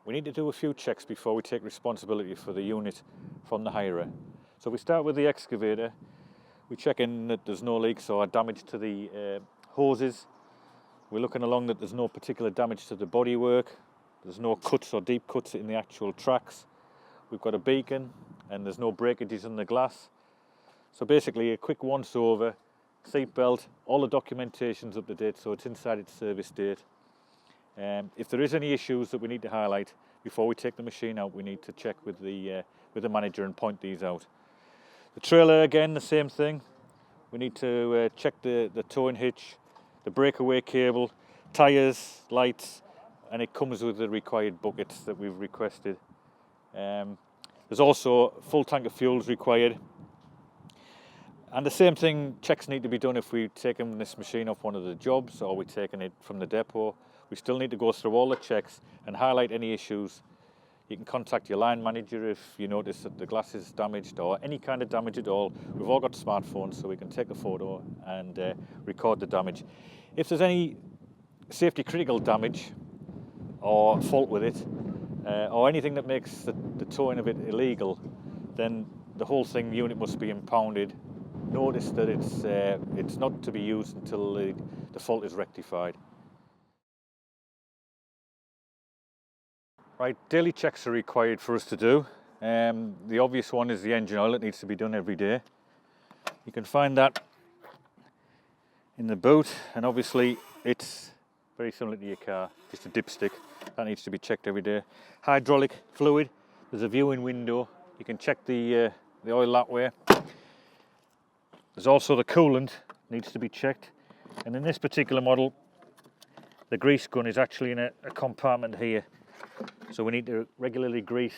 we need to do a few checks before we take responsibility for the unit from the hirer. So we start with the excavator. We check in that there's no leaks or damage to the hoses. We're looking along that there's no particular damage to the bodywork. There's no cuts or deep cuts in the actual tracks. We've got a beacon and there's no breakages in the glass. So basically a quick once over, seat belt, all the documentation's up to date, so it's inside its service date. If there is any issues that we need to highlight before we take the machine out, we need to check with the manager and point these out. The trailer, again, the same thing. We need to check the towing hitch, the breakaway cable, tyres, lights, and it comes with the required buckets that we've requested. There's also a full tank of fuels required. And the same thing, checks need to be done if we've taken this machine off one of the jobs or we're taking it from the depot. We still need to go through all the checks and highlight any issues. You can contact your line manager if you notice that the glass is damaged or any kind of damage at all. We've all got smartphones, so we can take a photo and record the damage. If there's any safety critical damage or fault with it, or anything that makes the towing of it illegal, then the whole unit must be impounded. Notice that it's not to be used until the fault is rectified. Right, daily checks are required for us to do. The obvious one is the engine oil. It needs to be done every day. You can find that in the boot, and obviously it's very similar to your car, just a dipstick. That needs to be checked every day. Hydraulic fluid, there's a viewing window. You can check the oil that way. There's also the coolant, needs to be checked. And in this particular model, the grease gun is actually in a compartment here. So we need to regularly grease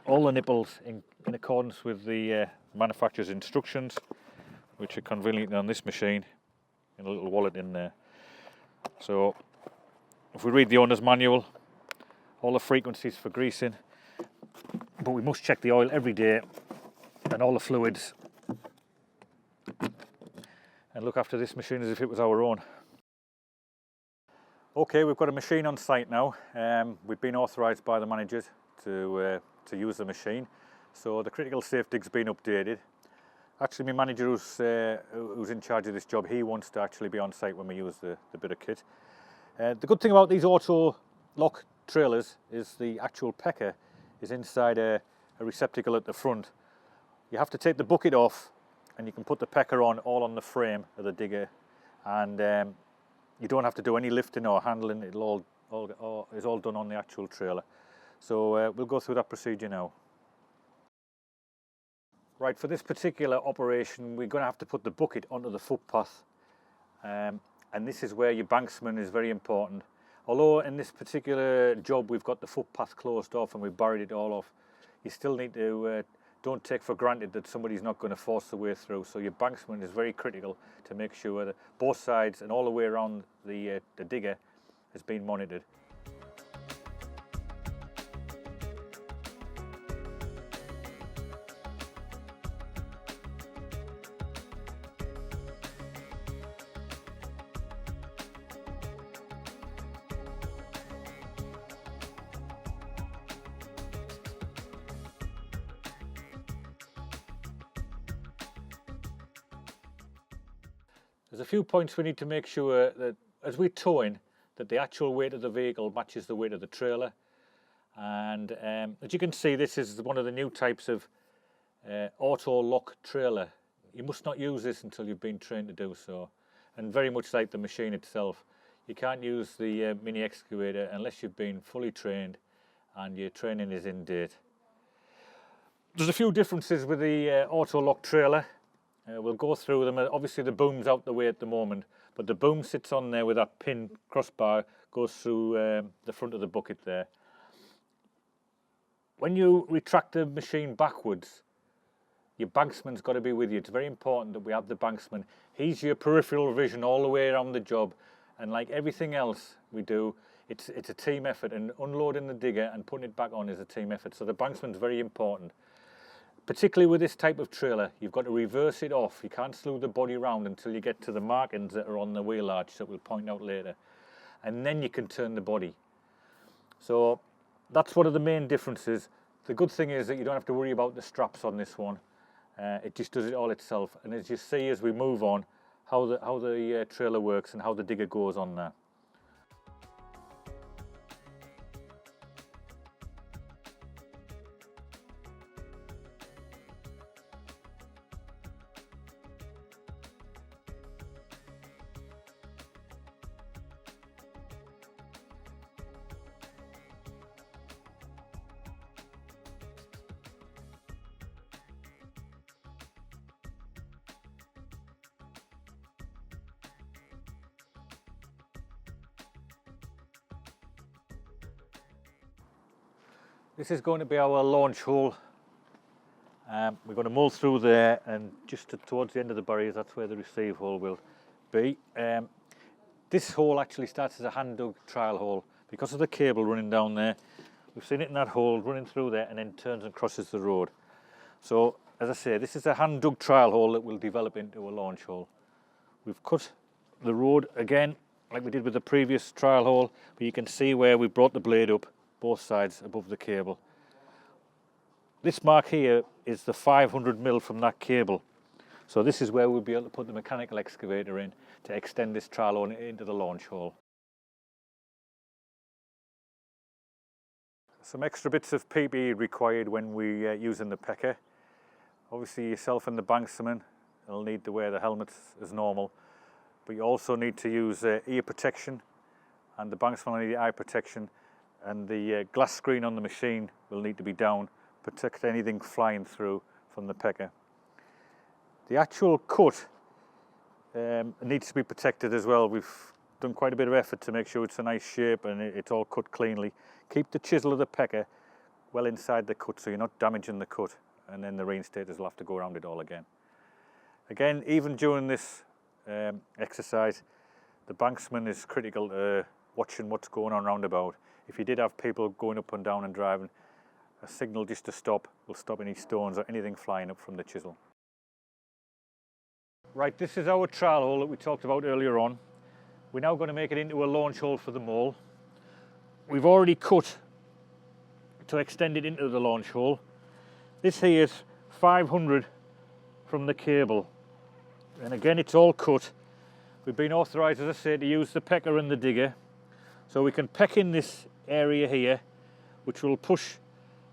all the nipples in accordance with the manufacturer's instructions, which are convenient on this machine, in a little wallet in there. So if we read the owner's manual, all the frequencies for greasing, but we must check the oil every day and all the fluids and look after this machine as if it was our own. Okay, we've got a machine on site now. We've been authorised by the managers to use the machine, so the critical safety's been updated. Actually, my manager who's in charge of this job, he wants to actually be on site when we use the bit of kit. The good thing about these auto lock trailers is the actual pecker is inside a receptacle at the front. You have to take the bucket off and you can put the pecker on all on the frame of the digger, and you don't have to do any lifting or handling. It's all done on the actual trailer. So we'll go through that procedure now. Right, for this particular operation, we're going to have to put the bucket onto the footpath, and this is where your banksman is very important. Although in this particular job we've got the footpath closed off and we've buried it all off, you still need to don't take for granted that somebody's not going to force their way through. So your banksman is very critical to make sure that both sides and all the way around the digger has been monitored. There's a few points we need to make sure that as we're towing, that the actual weight of the vehicle matches the weight of the trailer. And as you can see, this is one of the new types of auto lock trailer. You must not use this until you've been trained to do so. And very much like the machine itself, you can't use the mini excavator unless you've been fully trained and your training is in date. There's a few differences with the auto lock trailer. We'll go through them. Obviously the boom's out the way at the moment, but the boom sits on there with that pin crossbar, goes through the front of the bucket there. When you retract the machine backwards, your banksman's got to be with you. It's very important that we have the banksman. He's your peripheral vision all the way around the job, and like everything else we do, it's a team effort, and unloading the digger and putting it back on is a team effort. So the banksman's very important. Particularly with this type of trailer, you've got to reverse it off. You can't slew the body round until you get to the markings that are on the wheel arch that we'll point out later. And then you can turn the body. So that's one of the main differences. The good thing is that you don't have to worry about the straps on this one. It just does it all itself. And as you see as we move on, how the trailer works and how the digger goes on there. This is going to be our launch hole. We're going to mull through there, and just towards the end of the barriers, that's where the receive hole will be. This hole actually starts as a hand dug trial hole because of the cable running down there. We've seen it in that hole running through there and then turns and crosses the road. So as I say, this is a hand dug trial hole that will develop into a launch hole. We've cut the road again like we did with the previous trial hole, but you can see where we brought the blade up both sides above the cable. This mark here is the 500mm from that cable. So this is where we'll be able to put the mechanical excavator in to extend this trial hole into the launch hole. Some extra bits of PPE required when we're using the pecker. Obviously yourself and the banksman will need to wear the helmets as normal, but you also need to use ear protection, and the banksman will need eye protection, and the glass screen on the machine will need to be down, protect anything flying through from the pecker. The actual cut needs to be protected as well. We've done quite a bit of effort to make sure it's a nice shape and it's all cut cleanly. Keep the chisel of the pecker well inside the cut so you're not damaging the cut, and then the reinstators will have to go around it all again. Again, even during this exercise, the banksman is critical to watching what's going on round about. If you did have people going up and down and driving, a signal just to stop will stop any stones or anything flying up from the chisel. Right, this is our trial hole that we talked about earlier on. We're now going to make it into a launch hole for the mole. We've already cut to extend it into the launch hole. This here is 500 from the cable. And again, it's all cut. We've been authorised, as I say, to use the pecker and the digger. So we can peck in this area here, which will push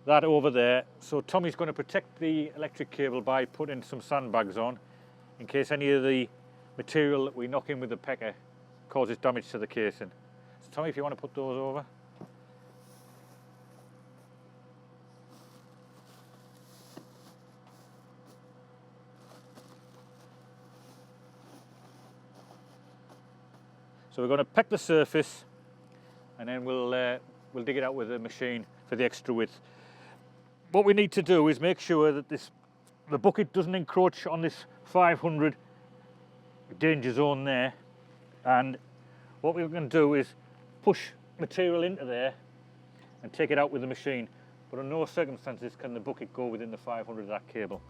that over there. So Tommy's going to protect the electric cable by putting some sandbags on, in case any of the material that we knock in with the pecker causes damage to the casing. So Tommy, if you want to put those over. So we're going to peck the surface, and then we'll dig it out with the machine for the extra width. What we need to do is make sure that the bucket doesn't encroach on this 500 danger zone there, and what we're going to do is push material into there and take it out with the machine, but in no circumstances can the bucket go within the 500 of that cable.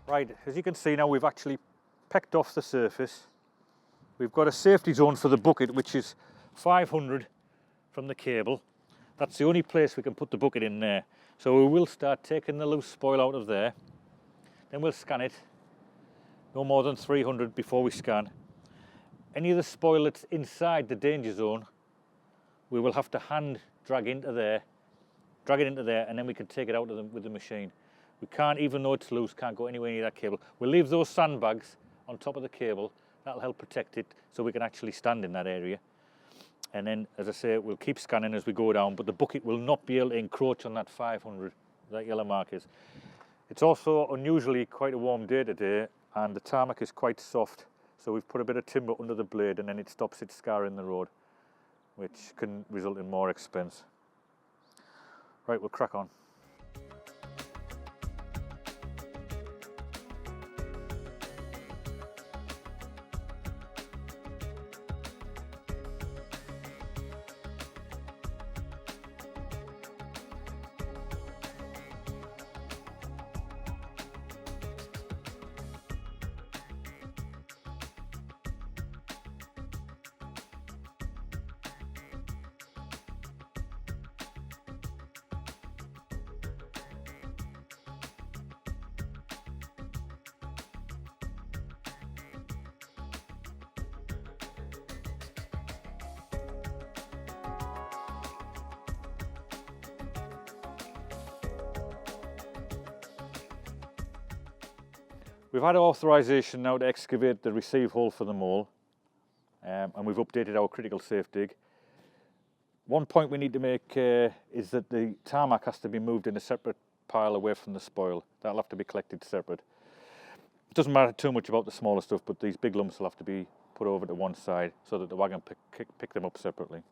Right, as you can see now, we've actually pecked off the surface. We've got a safety zone for the bucket, which is 500 from the cable. That's the only place we can put the bucket in there. So we will start taking the loose spoil out of there. Then we'll scan it, no more than 300 before we scan. any of the spoil that's inside the danger zone, we will have to hand drag it into there, and then we can take it out of them with the machine. We can't, even though it's loose, can't go anywhere near that cable. We'll leave those sandbags on top of the cable. That'll help protect it so we can actually stand in that area. And then, as I say, we'll keep scanning as we go down, but the bucket will not be able to encroach on that 500, that yellow mark is. It's also unusually quite a warm day today, and the tarmac is quite soft, so we've put a bit of timber under the blade, and then it stops it scarring the road, which can result in more expense. Right, we'll crack on. We've had authorisation now to excavate the receive hole for the mole, and we've updated our critical safe dig. One point we need to make is that the tarmac has to be moved in a separate pile away from the spoil. That'll have to be collected separate. It doesn't matter too much about the smaller stuff, but these big lumps will have to be put over to one side so that the wagon pick them up separately.